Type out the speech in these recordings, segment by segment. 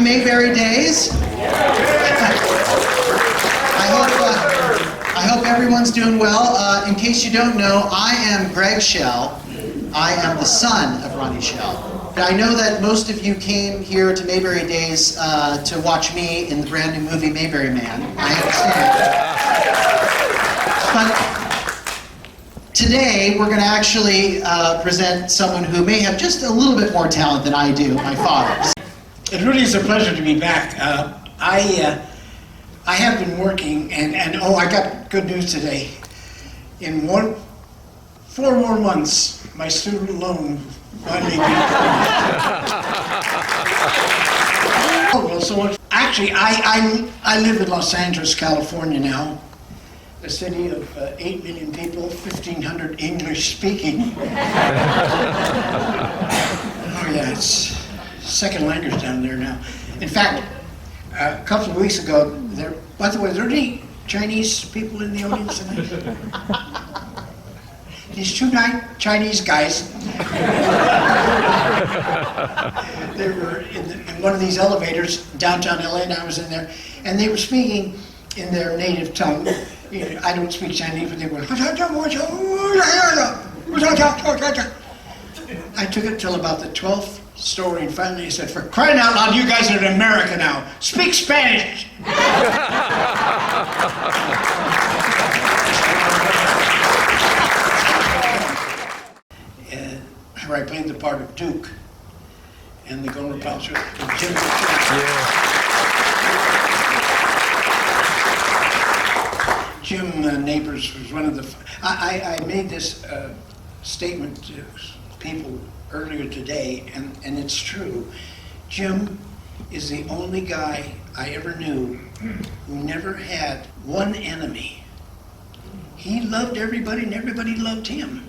Mayberry days? I hope everyone's doing well. In case you don't know, I am Greg Schell. I am the son of Ronnie Schell. I know that most of you came here to Mayberry Days to watch me in the brand new movie Mayberry Man. I understand. But today we're going to actually present someone who may have just a little bit more talent than I do, my father. It really is a pleasure to be back. I have been working, and oh, I got good news today. In 4 more months, my student loan finally Oh, well, so much. Actually, I live in Los Angeles, California now, a city of 8 million people, 1,500 English speaking. Oh yeah, it's second language down there now. In fact, a couple of weeks ago, by the way, are there any Chinese people in the audience tonight? These two Chinese guys, they were in one of these elevators downtown LA, and I was in there, and they were speaking in their native tongue. You know, I don't speak Chinese, but they were. I took it till about the 12th story, and finally he said, "For crying out loud, you guys are in America now. Speak Spanish." Where I played the part of Duke and the Gomer Palace with Jim Nabors. Jim Nabors was one of the. I made this statement to people earlier today, and it's true. Jim is the only guy I ever knew who never had one enemy. He loved everybody, and everybody loved him.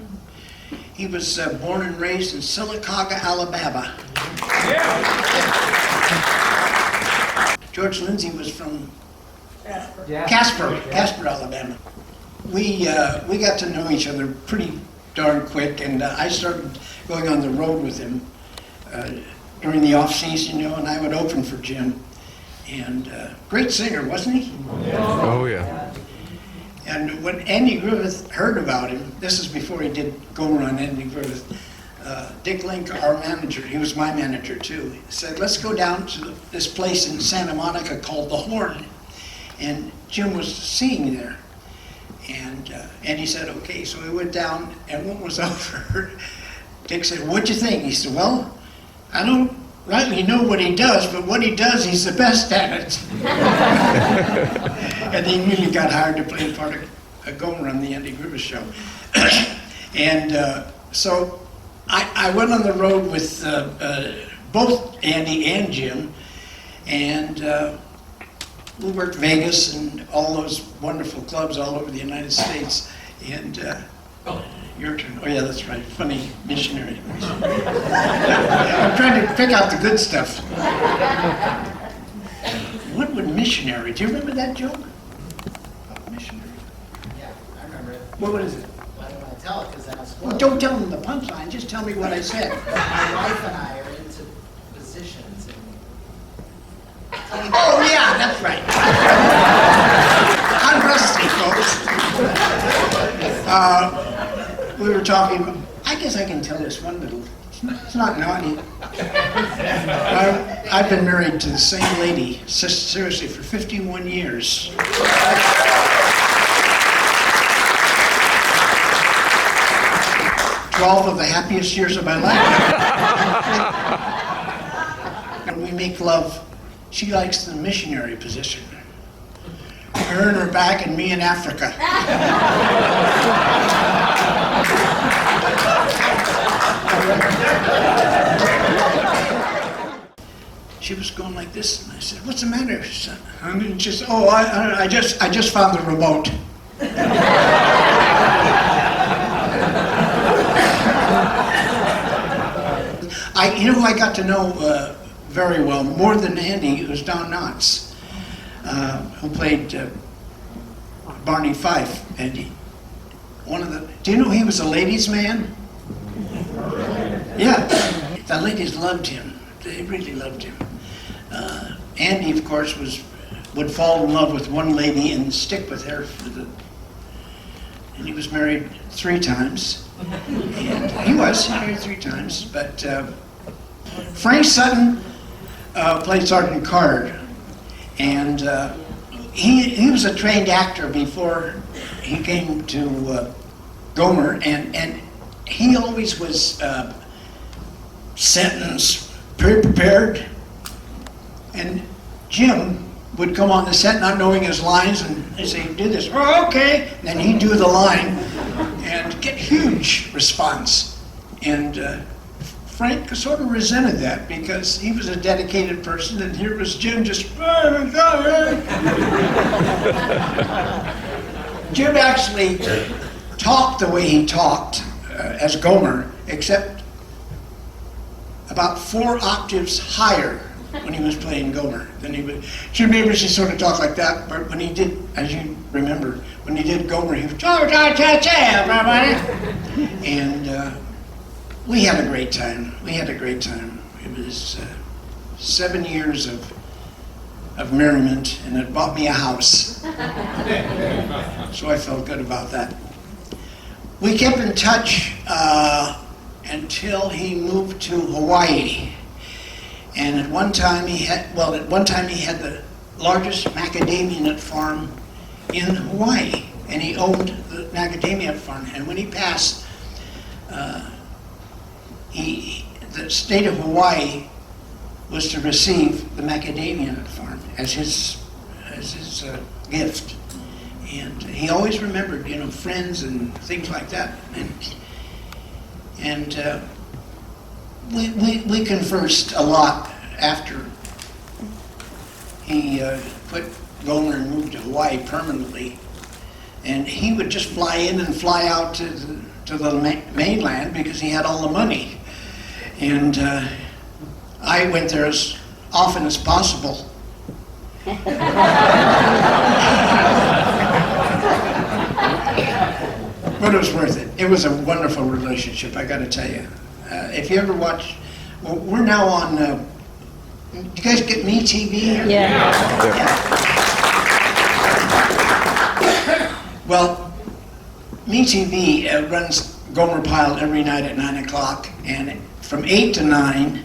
He was born and raised in Sylacauga, Alabama. Yeah. George Lindsay was from Casper, Alabama. We got to know each other pretty darn quick, and I started going on the road with him during the off season, you know, and I would open for Jim. And great singer, wasn't he? Yeah. Oh yeah. And when Andy Griffith heard about him, this is before he did Gomer on Andy Griffith, Dick Link, our manager, he was my manager too, he said, "Let's go down to this place in Santa Monica called The Horn." And Jim was singing there. And Andy said, "Okay," so we went down, and when it was over, Dick said, "What'd you think?" He said, "Well, I don't rightly know what he does, but what he does, he's the best at it." And he really got hired to play part of Gomer on the Andy Griffith Show. And so I went on the road with both Andy and Jim, and we worked Vegas and all those wonderful clubs all over the United States. And your turn. Oh yeah, that's right. Funny missionary. I'm trying to pick out the good stuff. What would missionary? Do you remember that joke? Missionary. Yeah, I remember it. What is it? I don't want to tell it because then I'll spoil Well, don't tell them the punchline. Just tell me what I said. My wife and I are into positions. Oh yeah, that's right. I'm rusty, folks. We were talking. I guess I can tell this one little. It's not naughty. I've been married to the same lady, seriously, for 51 years. 12 of the happiest years of my life. When we make love, she likes the missionary position. Her and her back and me in Africa. She was going like this, and I said, "What's the matter, son?" And she said, "Oh, I just found the remote." You know who I got to know very well, more than Andy, was Don Knotts, who played Barney Fife. And do you know he was a ladies' man? Yeah, the ladies loved him. They really loved him. Andy, of course, would fall in love with one lady and stick with her and he was married 3 times. And he was married 3 times. But Frank Sutton played Sergeant Carter, and he was a trained actor before he came to Gomer, and he always was sentenced, prepared. And Jim would come on the set not knowing his lines, and he'd say, do this, oh, okay, and then he'd do the line and get huge response. And Frank sort of resented that because he was a dedicated person, and here was Jim just, Jim actually talked the way he talked as Gomer, except about 4 octaves higher when he was playing Gomer than he would. Jim Nabors, he sort of talked like that, but when he did, as you remember, when he did Gomer, he was, and we had a great time. We had a great time. It was 7 years of merriment, and it bought me a house. So I felt good about that. We kept in touch until he moved to Hawaii. And at one time he had the largest macadamia nut farm in Hawaii, and he owned the macadamia farm. And when he passed, the state of Hawaii was to receive the macadamia nut farm as his gift. And he always remembered, friends and things like that. And we conversed a lot after he put Gomer and moved to Hawaii permanently. And he would just fly in and fly out to the mainland because he had all the money. And I went there as often as possible. But it was worth it. It was a wonderful relationship, I got to tell you. If you ever watch, we're now on, do you guys get Me TV here? Yeah. Well, Me TV runs Gomer Pyle every night at 9 o'clock, and from 8 to 9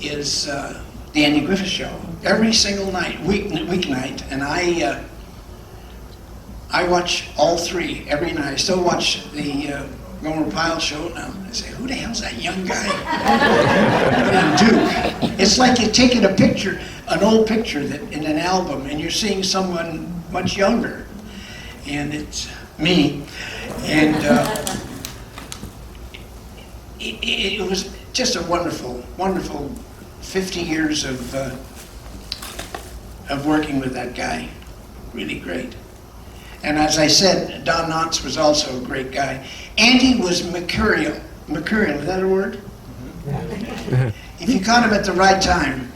is the Andy Griffith Show. Every single night, weeknight, and I watch all 3 every night. I still watch the Gomer Pyle show now. I say, who the hell's that young guy? And Duke. It's like you're taking a picture, an old picture in an album, and you're seeing someone much younger. And it's me. And it was just a wonderful, wonderful 50 years of working with that guy. Really great. And as I said, Don Knotts was also a great guy. Andy was mercurial. Mercurial, is that a word? Mm-hmm. If you caught him at the right time.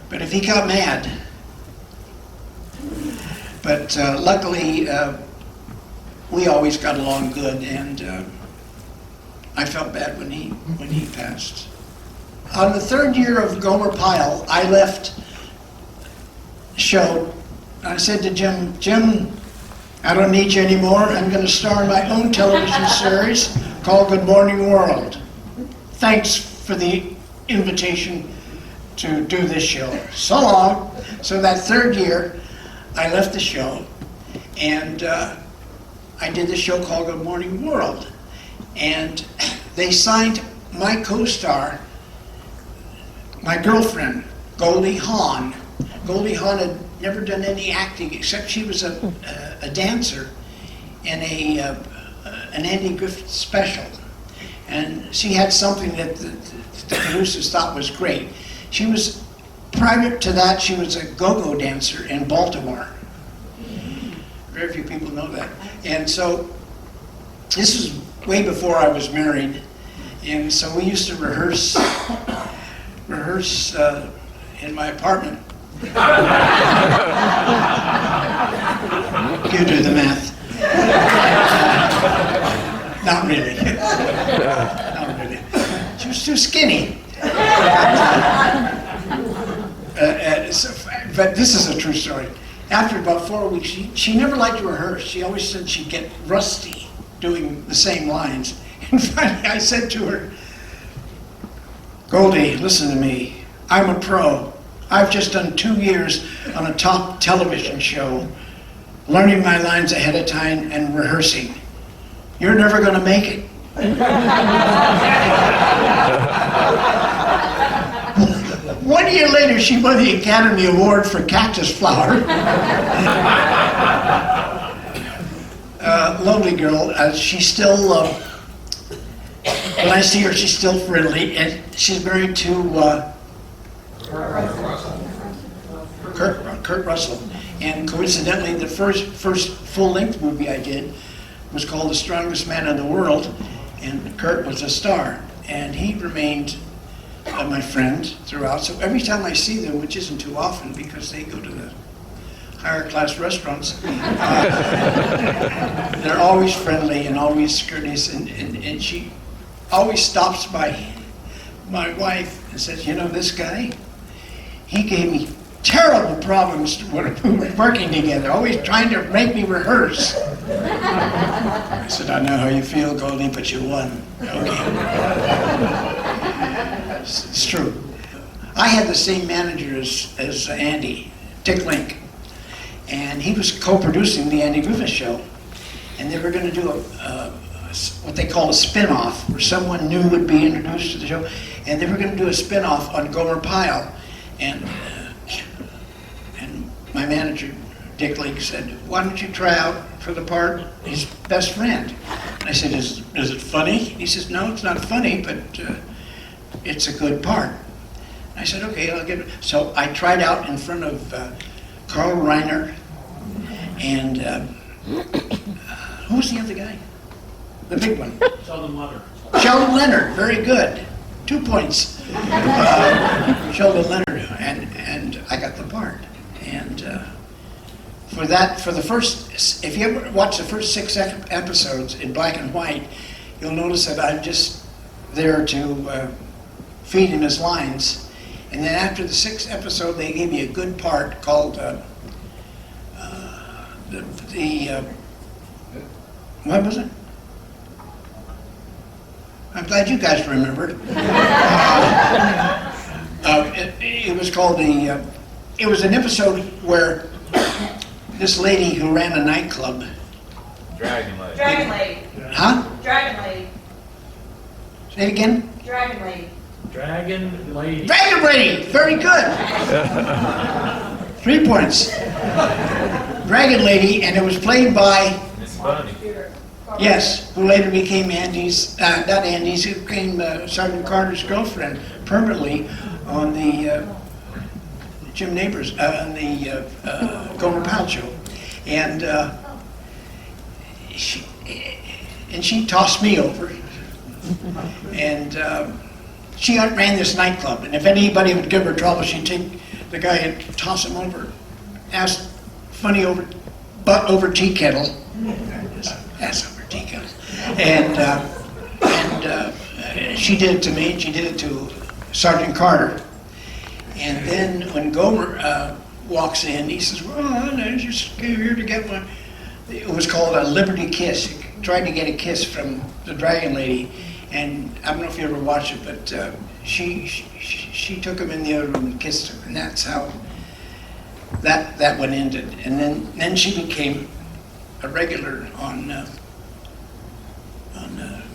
But if he got mad. But luckily, we always got along good, and I felt bad when he passed. On the 3rd year of Gomer Pyle, I left the show. I said to Jim, I don't need you anymore. I'm going to star in my own television series called Good Morning World. Thanks for the invitation to do this show. So long. So that 3rd year, I left the show, and I did this show called Good Morning World. And they signed my co-star, my girlfriend, Goldie Hawn. Goldie Hawn had never done any acting except she was a dancer in an Andy Griffith special. And she had something that the producers thought was great. She was, prior to that, she was a go-go dancer in Baltimore. Very few people know that. And so this was way before I was married. And so we used to rehearse in my apartment. You do the math. Not really. Not really. She was too skinny. But this is a true story. After about 4 weeks, she never liked to rehearse. She always said she'd get rusty doing the same lines. And finally I said to her, Goldie, listen to me. I'm a pro. I've just done 2 years on a top television show, learning my lines ahead of time and rehearsing. You're never going to make it. 1 year later, she won the Academy Award for Cactus Flower. Lovely girl. She's still, when I see her, she's still friendly, and she's married to Kurt Russell. And coincidentally, the first full-length movie I did was called The Strongest Man in the World, and Kurt was a star. And he remained my friend throughout. So every time I see them, which isn't too often because they go to the higher class restaurants, they're always friendly and always courteous. And she always stops by my wife and says, you know, this guy, he gave me terrible problems when we were working together, always trying to make me rehearse. I said, I know how you feel, Goldie, but you won. Okay. It's true. I had the same manager as Andy, Dick Link, and he was co-producing the Andy Griffith Show, and they were going to do what they call a spin-off, where someone new would be introduced to the show, and they were going to do a spin-off on Gomer Pyle, and my manager, Dick Link, said, why don't you try out for the part, his best friend? And I said, is it funny? He says, no, it's not funny, but it's a good part. I said, okay, I'll give it. So I tried out in front of Carl Reiner and who was the other guy? The big one. Sheldon Leonard. Sheldon Leonard, very good. 2 points. Sheldon Leonard, and I got the part. And for the first, if you ever watch the first 6 episodes in black and white, you'll notice that I'm just there to feed him his lines. And then after the 6th episode, they gave me a good part called what was it? I'm glad you guys remembered. It was called it was an episode where this lady who ran a nightclub. Dragon Lady. Dragon Lady. Huh? Dragon Lady. Say it again. Dragon Lady. Dragon Lady. Dragon Lady! Very good. 3 points. Dragon Lady, and it was played by, Miss Bunny. yes, who later became Andy's, not Andy's, who became Sergeant Carter's girlfriend permanently on the Jim Nabors, on the Gomer Pyle show. And she tossed me over. And she ran this nightclub, and if anybody would give her trouble, she'd take the guy and toss him over, ass funny over, butt over tea kettle, ass over tea kettle, and she did it to me, and she did it to Sergeant Carter, and then when Gomer walks in, he says, "Well, I just came here to get one." It was called a Liberty Kiss. He tried to get a kiss from the Dragon Lady. And I don't know if you ever watched it, but she took him in the other room and kissed him, and that's how that one ended. And then she became a regular on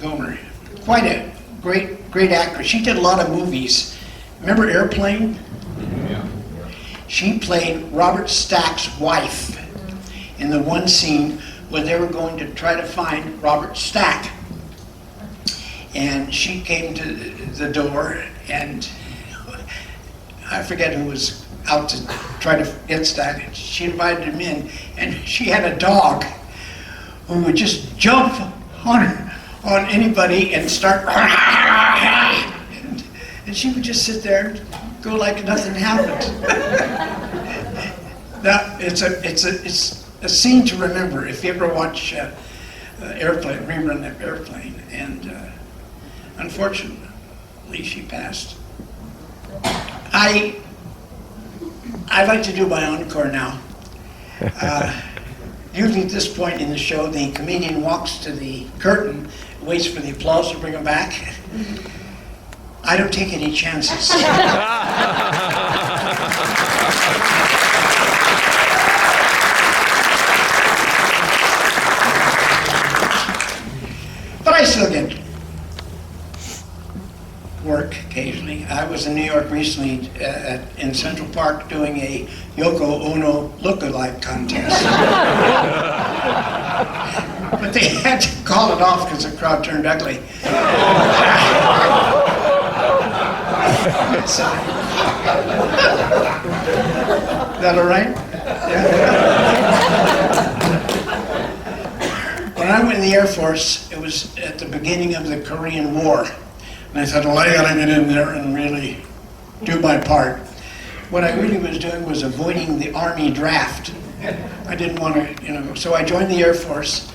Gomer. Quite a great actress. She did a lot of movies. Remember Airplane? Yeah. She played Robert Stack's wife in the one scene where they were going to try to find Robert Stack. And she came to the door, and I forget who was out to try to get Stack. She invited him in, and she had a dog who would just jump on anybody and start, and she would just sit there and go like nothing happened. Now it's a scene to remember if you ever watch Airplane, rerun that Airplane, and. Unfortunately, she passed. I I'd like to do my encore now. Usually at this point in the show, the comedian walks to the curtain, waits for the applause to bring him back. I don't take any chances. But I still get work occasionally. I was in New York recently in Central Park doing a Yoko Ono look-alike contest. But they had to call it off because the crowd turned ugly. Is that all right? Yeah. When I went in the Air Force, it was at the beginning of the Korean War. And I thought, well, I gotta get in there and really do my part. What I really was doing was avoiding the Army draft. I didn't want to, so I joined the Air Force,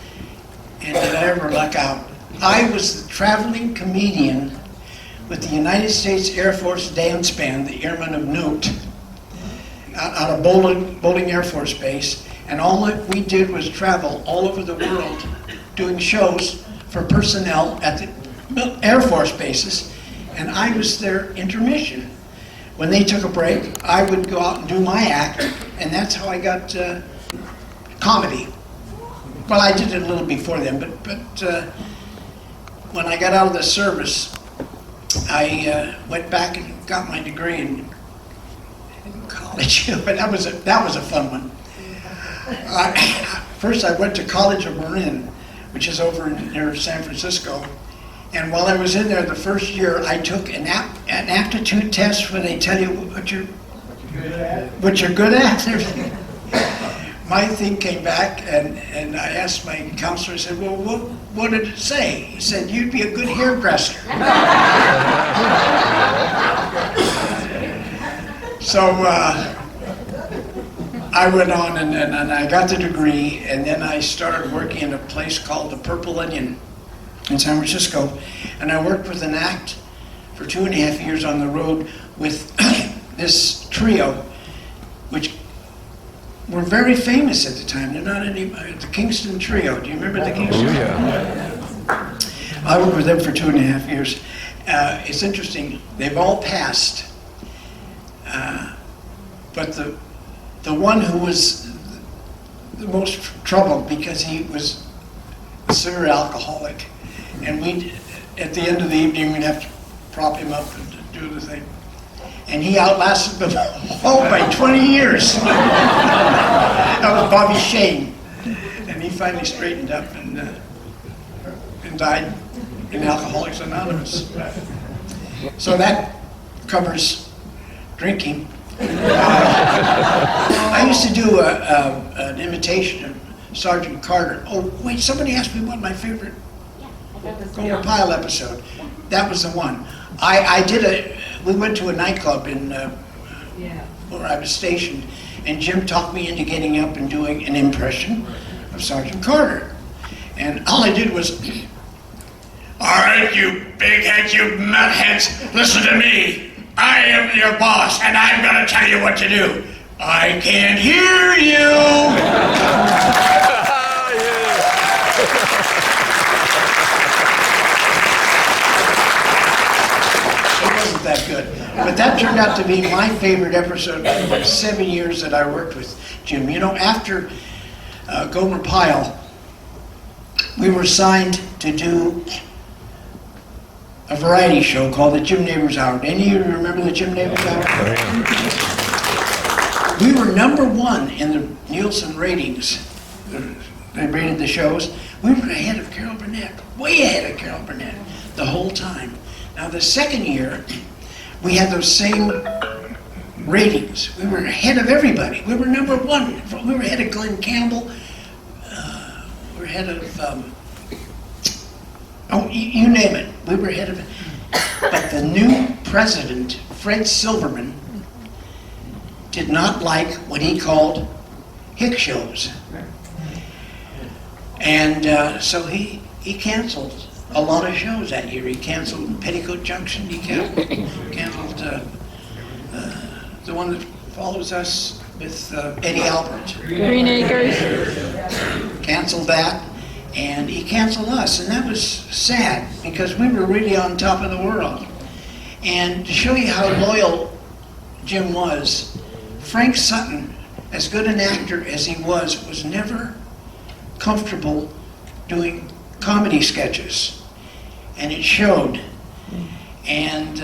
and did I ever luck out? I was the traveling comedian with the United States Air Force dance band, the Airmen of Note, out of Bowling Air Force Base, and all that we did was travel all over the world doing shows for personnel at the Air Force bases, and I was their intermission. When they took a break, I would go out and do my act, and that's how I got comedy. Well, I did it a little before then, but when I got out of the service, I went back and got my degree in college. But that was a fun one. First, I went to College of Marin, which is over near San Francisco. And while I was in there the first year, I took an aptitude test where they tell you what you're good at. My thing came back, and I asked my counselor, I said, well, what did it say? He said, you'd be a good hairdresser. So I went on and I got the degree, and then I started working in a place called the Purple Onion in San Francisco, and I worked with an act for 2.5 years on the road with this trio, which were very famous at the time. They're not any, the Kingston Trio. Do you remember the Kingston? Oh, yeah. I worked with them for 2.5 years. It's interesting, they've all passed, but the one who was the most troubled because he was a severe alcoholic, and at the end of the evening, we'd have to prop him up and do the thing. And he outlasted them all by 20 years. That was Bobby Shane. And he finally straightened up and died in Alcoholics Anonymous. So that covers drinking. I used to do an imitation of Sergeant Carter. Oh, wait, somebody asked me what my favorite Gomer Pyle episode. That was the one. We went to a nightclub where I was stationed, and Jim talked me into getting up and doing an impression of Sergeant Carter. And all I did was, all right, you big heads, you nutheads, listen to me. I am your boss, and I'm gonna tell you what to do. I can't hear you. That good. But that turned out to be my favorite episode for the 7 years that I worked with Jim. You know, after Gomer Pyle, we were signed to do a variety show called the Jim Nabors Hour. Any of you remember the Jim Nabors Hour? We were #1 in the Nielsen ratings. They rated the shows. We were ahead of Carol Burnett, way ahead of Carol Burnett the whole time. Now the second year, we had those same ratings. We were ahead of everybody. We were #1. We were ahead of Glenn Campbell. We were ahead of, you name it. We were ahead of it. But the new president, Fred Silverman, did not like what he called hick shows. And so he canceled a lot of shows that year. He canceled Petticoat Junction. He canceled the one that follows us with Eddie Albert. Green Acres. Canceled that, and he canceled us, and that was sad because we were really on top of the world. And to show you how loyal Jim was, Frank Sutton, as good an actor as he was never comfortable doing comedy sketches, and it showed. And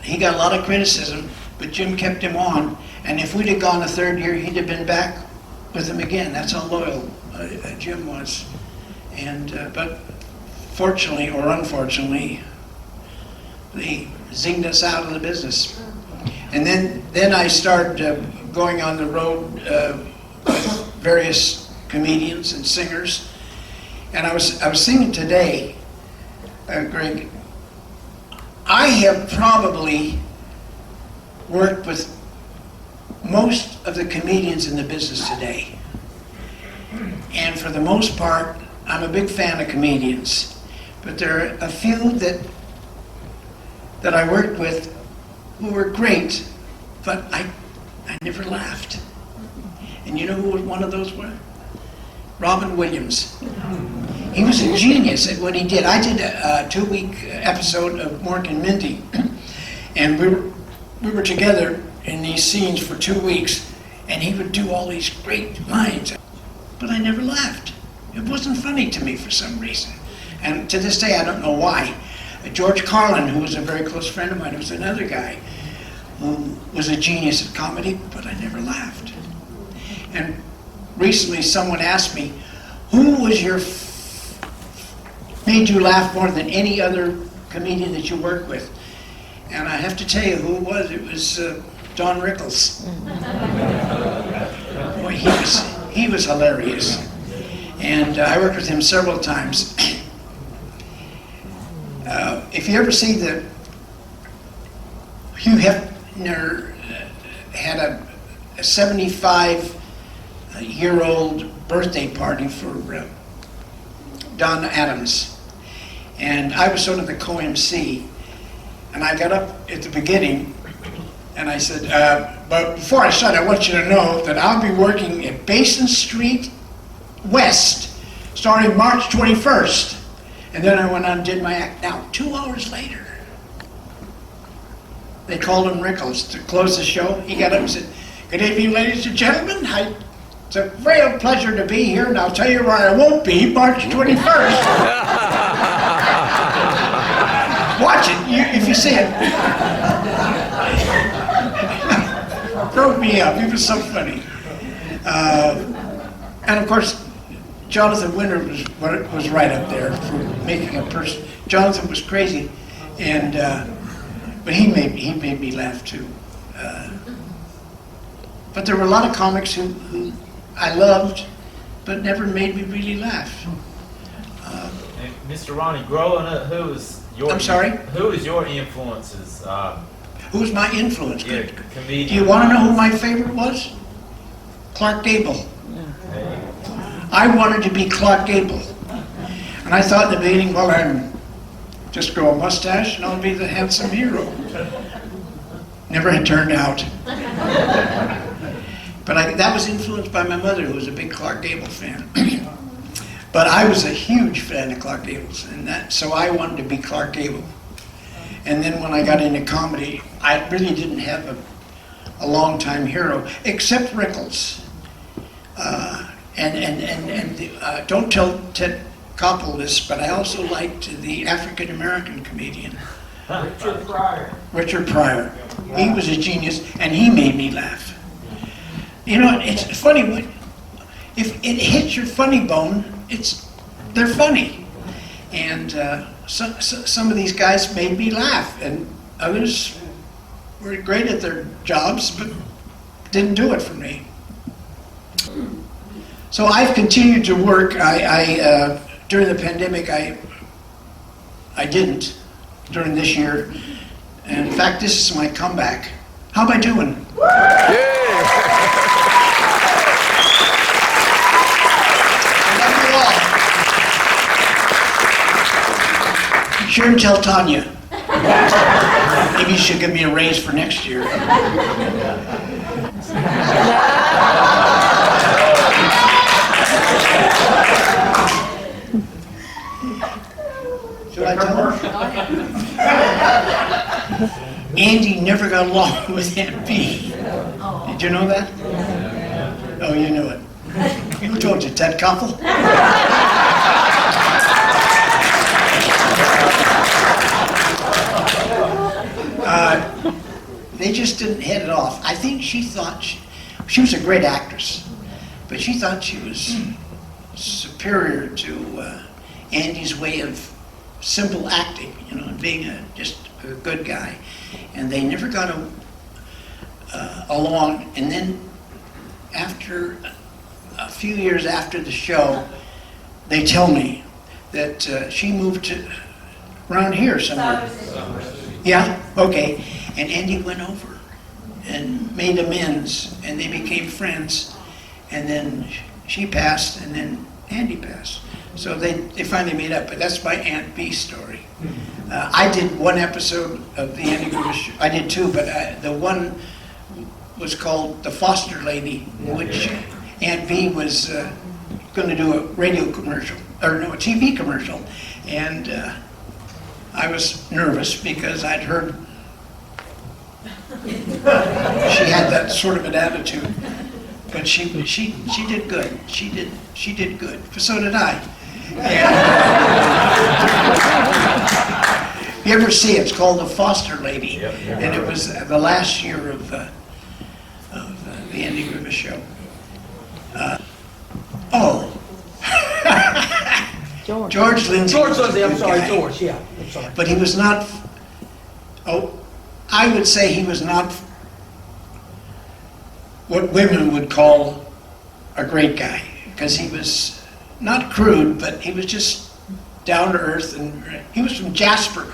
he got a lot of criticism, but Jim kept him on, and if we'd have gone a third year, he'd have been back with him again. That's how loyal Jim was. And but fortunately or unfortunately, they zinged us out of the business. And then I started going on the road with various comedians and singers. And I was singing today, Greg, I have probably worked with most of the comedians in the business today. And for the most part, I'm a big fan of comedians. But there are a few that I worked with who were great, but I never laughed. And you know who one of those were? Robin Williams. He was a genius at what he did. I did a 2-week episode of Mork and Mindy, and we were together in these scenes for 2 weeks, and he would do all these great lines, but I never laughed. It wasn't funny to me for some reason. And to this day, I don't know why. George Carlin, who was a very close friend of mine, was another guy who was a genius at comedy, but I never laughed. And recently someone asked me, who was made you laugh more than any other comedian that you worked with? And I have to tell you who it was. It was Don Rickles. Boy, he was hilarious. And I worked with him several times. If you ever see Hugh Hefner had a 75-year-old birthday party for Don Adams. And I was sort of the co-MC. And I got up at the beginning and I said, but before I start, I want you to know that I'll be working at Basin Street West starting March 21st. And then I went on and did my act. Now, 2 hours later, they called him Rickles to close the show. He got up and said, good evening, ladies and gentlemen. It's a real pleasure to be here, and I'll tell you where I won't be, March 21st. Watch it, if you see it. Broke me up, it was so funny. And of course, Jonathan Winter was right up there for making a person. Jonathan was crazy, and but he made me laugh too. But there were a lot of comics who I loved, but never made me really laugh. And Mr. Ronnie, growing up, who was your influences? Who was my influence? Yeah, comedian. Do you want to know who my favorite was? Clark Gable. I wanted to be Clark Gable. And I thought in the beginning, well, I'm just grow a mustache and I'll be the handsome hero. Never had turned out. But that was influenced by my mother, who was a big Clark Gable fan. But I was a huge fan of Clark Gable's, and so I wanted to be Clark Gable. And then when I got into comedy, I really didn't have a long-time hero, except Rickles. Don't tell Ted Koppel this, but I also liked the African-American comedian. Richard Pryor. He was a genius, and he made me laugh. You know, it's funny, if it hits your funny bone, they're funny. And some of these guys made me laugh, and others were great at their jobs, but didn't do it for me. So I've continued to work. During the pandemic, I didn't during this year. And in fact, this is my comeback. How am I doing? Sure and tell Tanya. Maybe you should give me a raise for next year. got along with Aunt B. Did you know that? Oh, you knew it. Who told you, Ted Koppel? They just didn't hit it off. I think she thought she was a great actress, but she thought she was superior to Andy's way of simple acting, you know, and being just a good guy. And they never got along. And then after a few years after the show, they tell me that she moved to around here somewhere. Yeah? Okay. And Andy went over and made amends, and they became friends. And then she passed, and then Andy passed. So they finally made up, but that's my Aunt B story. I did one episode of the Andy Griffith Show. I did two, but the one was called The Foster Lady, which Aunt B was going to do a radio commercial, or no, a TV commercial. And I was nervous because I'd heard she had that sort of an attitude. But she did good. She did good. So did I. And, you ever see it? It's called The Foster Lady, and it was the last year of the Andy Griffith Show. George Lindsay. George Lindsay, I'm sorry, George, yeah, I'm sorry. But he was not. I would say he was not what women would call a great guy, because he was not crude, but he was just down to earth, and he was from Jasper,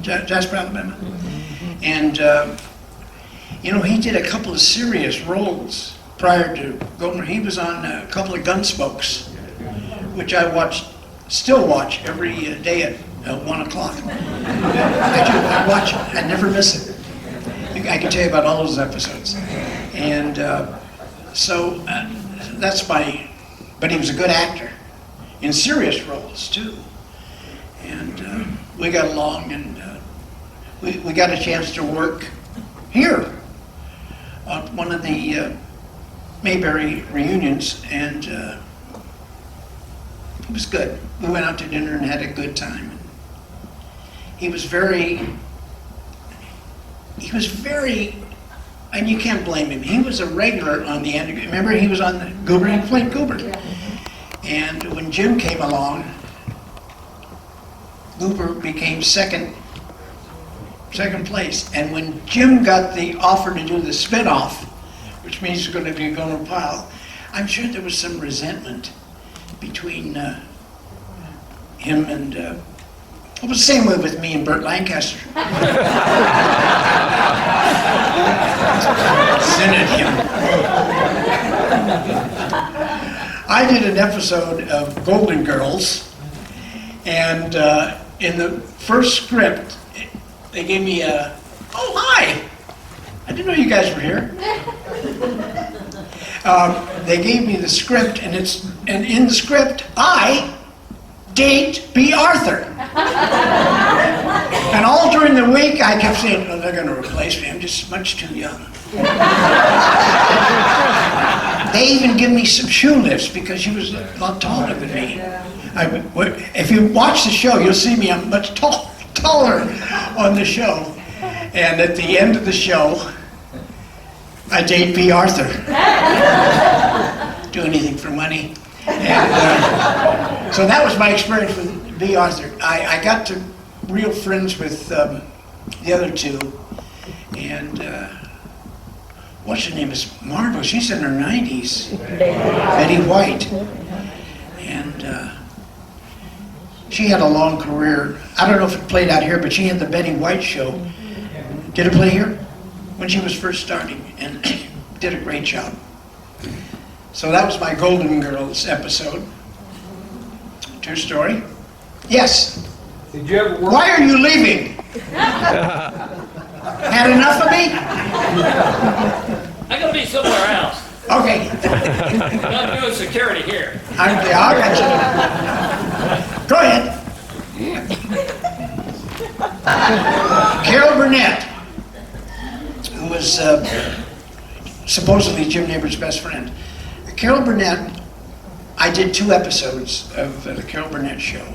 Alabama. And you know, he did a couple of serious roles prior to going. He was on a couple of Gunsmokes, which I still watch every day at 1 o'clock. I watch it. I never miss it. I can tell you about all those episodes. And so that's my, but he was a good actor in serious roles too. And we got along, and we got a chance to work here on one of the Mayberry reunions, and it was good. We went out to dinner and had a good time. He was very, and you can't blame him. He was a regular on the end. Remember, he was on the Goober, he played Goober. And when Jim came along, Goober became second place. And when Jim got the offer to do the spin-off, which means he's going to be going to pile, I'm sure there was some resentment between him and, it was the same way with me and Burt Lancaster. Resented him. I did an episode of Golden Girls, and in the first script, they gave me oh hi, I didn't know you guys were here. They gave me the script, and in the script, I date B. Arthur. And all during the week, I kept saying, oh, they're going to replace me. I'm just much too young. They even give me some shoe lifts because she was a lot taller than me. If you watch the show, you'll see me. I'm much taller on the show. And at the end of the show, I date B. Arthur. Do anything for money. And, so that was my experience with B. Arthur. I got to real friends with the other two, and what's her name is Marva. She's in her 90s. Betty White, and she had a long career. I don't know if it played out here, but she had the Betty White show. Did it play here? When she was first starting, and did a great job. So that was my Golden Girls episode. True story. Yes. Did you ever work? Why are you leaving? Had enough of me? I'm gonna be somewhere else. Okay. I'm not doing security here. I'll get you. Go ahead. Carol Burnett. was supposedly Jim Nabors' best friend. Carol Burnett, I did 2 episodes of the Carol Burnett show.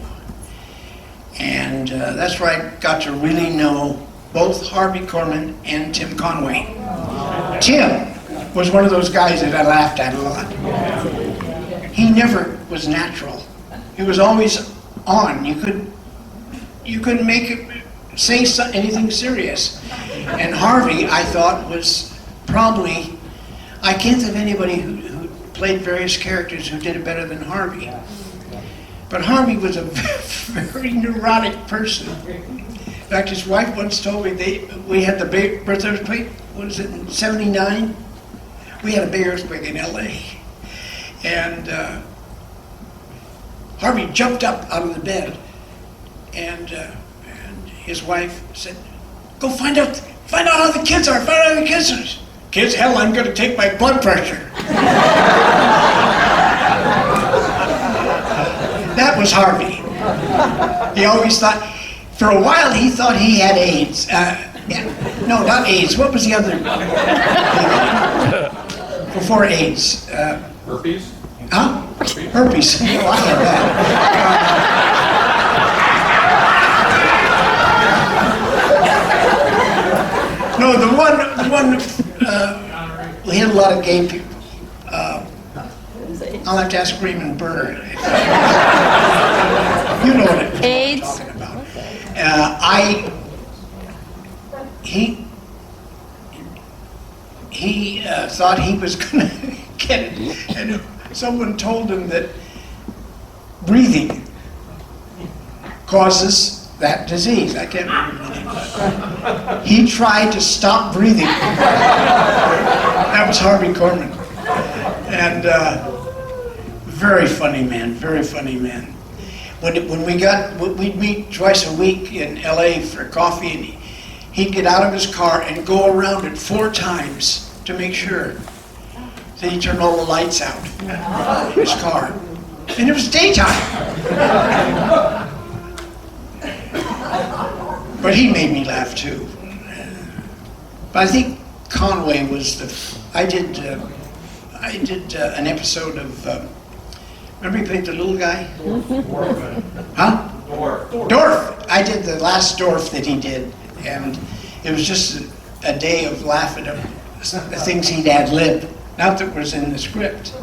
And that's where I got to really know both Harvey Korman and Tim Conway. Tim was one of those guys that I laughed at a lot. He never was natural. He was always on. You couldn't make it say anything serious. And Harvey, I thought, was probably, I can't think of anybody who played various characters who did it better than Harvey. But Harvey was a very neurotic person. In fact, his wife once told me we had the big birth earthquake, what is it, in '79? We had a big earthquake in LA. And Harvey jumped up out of the bed, and his wife said, "Go find out how the kids are, find out how the kids are." "Kids, hell, I'm gonna take my blood pressure." That was Harvey. He always thought, for a while he thought he had AIDS. No, not AIDS. What was the other? Before AIDS. Herpes? Huh? Herpes. Oh, I had that. No, the one, we had a lot of gay people. I'll have to ask Raymond Burr. You know what I'm AIDS? talking about. He thought he was going to get it, and someone told him that breathing causes that disease. I can't remember the name. He tried to stop breathing. That was Harvey Korman. And very funny man, very funny man. When we'd meet twice a week in LA for coffee, and he'd get out of his car and go around it 4 times to make sure that he turned all the lights out in his car. And it was daytime. But he made me laugh too. But I think Conway was I did an episode of, remember he played the little guy? Huh? Dorf. I did the last Dorf that he did, and it was just a day of laughing at the things he'd ad-libbed, not that was in the script.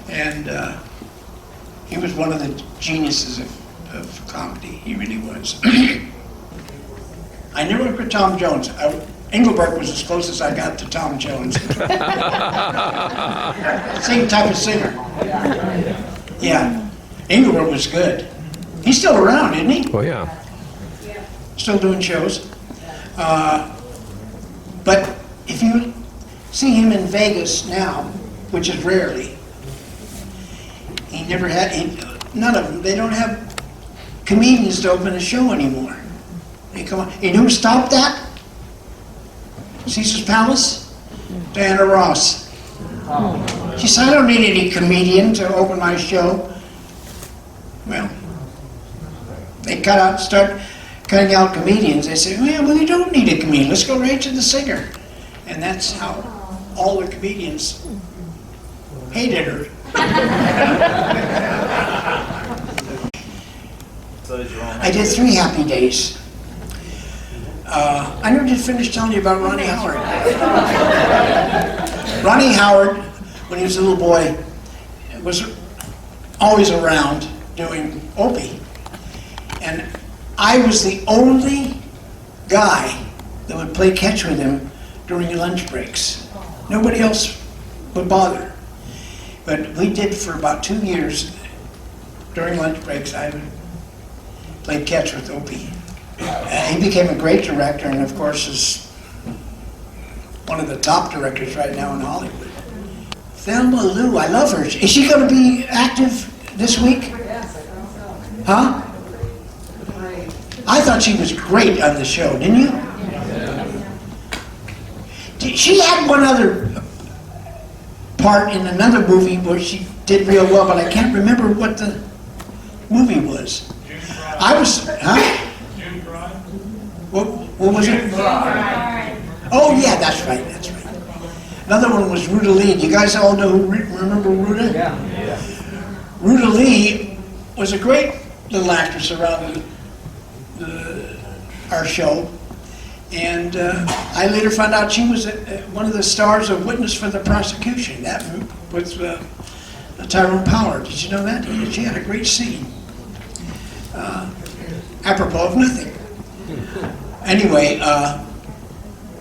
And he was one of the geniuses of comedy. He really was. I never worked with Tom Jones. Engelbert was as close as I got to Tom Jones. Same type of singer. Yeah. Engelbert was good. He's still around, isn't he? Oh, yeah. Still doing shows. But if you see him in Vegas now, which is rarely, he never had, none of them, they don't have comedians to open a show anymore. They come on. And who stopped that? Caesar's Palace? Diana Ross. She said, I don't need any comedian to open my show. Well, they start cutting out comedians. They say, well, we don't need a comedian. Let's go right to the singer. And that's how all the comedians hated her. I did 3 Happy Days. I never did finish telling you about Ronnie Howard. Ronnie Howard, when he was a little boy, was always around doing Opie. And I was the only guy that would play catch with him during lunch breaks. Nobody else would bother. But we did for about 2 years. During lunch breaks, I would play catch with Opie. He became a great director, and of course is one of the top directors right now in Hollywood. Thelma Lou, I love her. Is she going to be active this week? Huh? I thought she was great on the show, didn't you? She had one other part in another movie where she did real well, but I can't remember what the movie was. I was, huh? What was it? Oh, yeah, that's right, that's right. Another one was Ruta Lee. Do you guys all know remember Ruta? Yeah. Ruta Lee was a great little actress around our show. And I later found out she was one of the stars of Witness for the Prosecution. That was Tyrone Power. Did you know that? She had a great scene. Apropos of nothing. Anyway,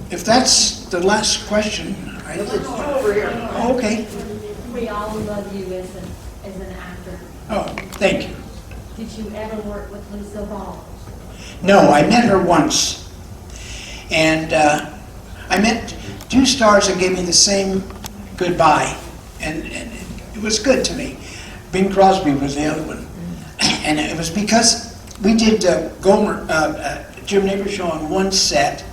if that's the last question, over here. Oh, okay. We all love you as an actor. Oh, thank you. Did you ever work with Lisa Ball? No, I met her once. And I met two stars that gave me the same goodbye. And it was good to me. Bing Crosby was the other one. And it was because we did Jim Nabors show on one set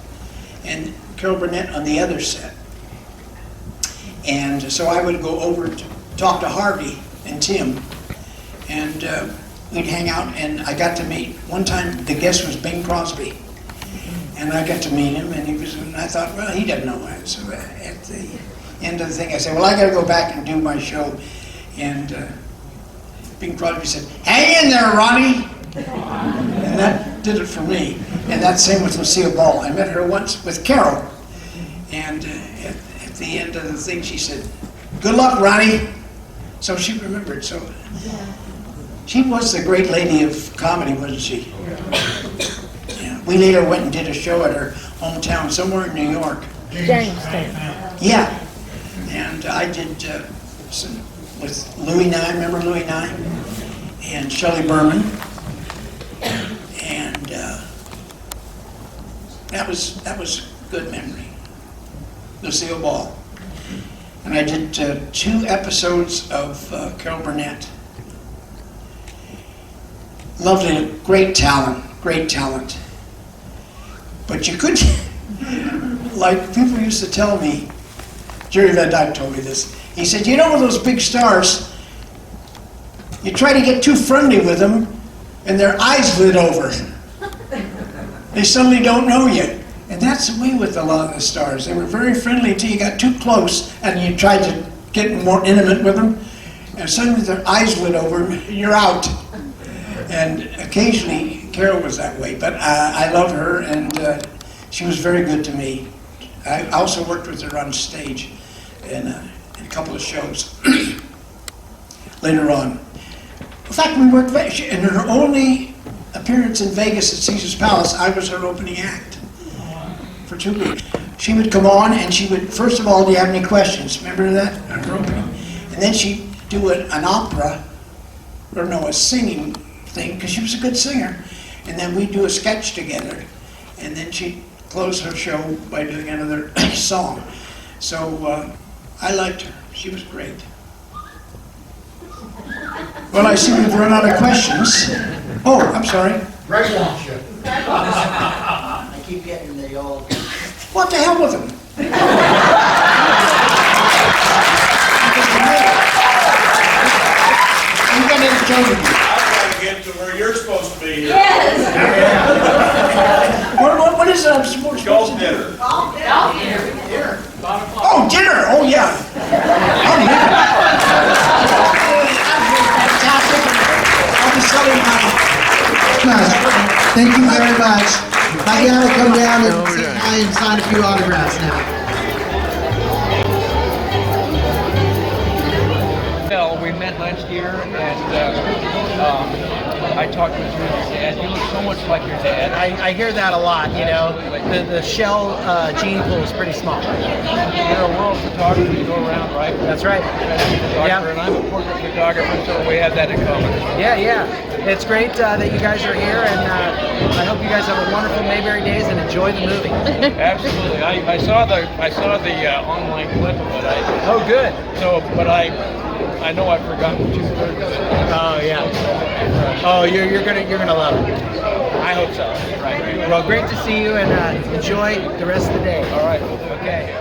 and Carol Burnett on the other set. And so I would go over to talk to Harvey and Tim, and we'd hang out, and I got to meet, one time the guest was Bing Crosby, and I got to meet him, and I thought, well, he doesn't know that. So at the end of the thing, I said, well, I gotta go back and do my show. And Bing Crosby said, hang in there, Ronnie. And that did it for me. And that same with Lucille Ball. I met her once with Carol, and at the end of the thing, she said, good luck, Ronnie. So she remembered. So she was the great lady of comedy, wasn't she? Yeah. We later went and did a show at her hometown, somewhere in New York. Jamestown. Yeah. And I did some with Louis Nye, remember Louis Nye? And Shelley Berman. And that was good memory. Lucille Ball. And I did 2 episodes of Carol Burnett. Lovely, great talent. But you could, like people used to tell me, Jerry Van Dyke told me this. He said, you know, with those big stars, you try to get too friendly with them, and their eyes lit over. They suddenly don't know you. And that's the way with a lot of the stars. They were very friendly until you got too close, and you tried to get more intimate with them, and suddenly their eyes lit over, and you're out. And occasionally, Carol was that way, but I love her, and she was very good to me. I also worked with her on stage in a couple of shows later on. In fact, we worked, in her only appearance in Vegas at Caesar's Palace, I was her opening act for 2 weeks. She would come on and she would, first of all, do you have any questions? Remember that? Her opening. And then she'd do an opera, or no, a singing thing, because she was a good singer. And then we'd do a sketch together. And then she'd close her show by doing another song. So I liked her. She was great. Well, I see we've run out of questions. Oh, I'm sorry. Greg wants you. I keep getting the old. What the hell with them? You got to entertain me. I'm trying to get to where you're supposed to be here. Yes. What is it I'm supposed to do? Golf dinner. Oh, dinner. Oh, yeah. Fantastic. I'll be selling Thank you very much. I gotta come down and say hi and sign a few autographs now. Well, we met last year, and I talked with your dad. You look so much like your dad. I hear that a lot, you know. The Schell gene pool is pretty small. You're a world photographer, you go around, right? That's right. Yeah. And I'm a portrait photographer, so we have that in common. Yeah. It's great that you guys are here, and I hope you guys have a wonderful Mayberry Days and enjoy the movie. Absolutely. I saw the online clip of it. Oh, good. But I know I've forgotten 2/3 of it. Oh, yeah. Oh, you're gonna love it. I hope so. Right. Well, great to see you, and enjoy the rest of the day. All right. Okay.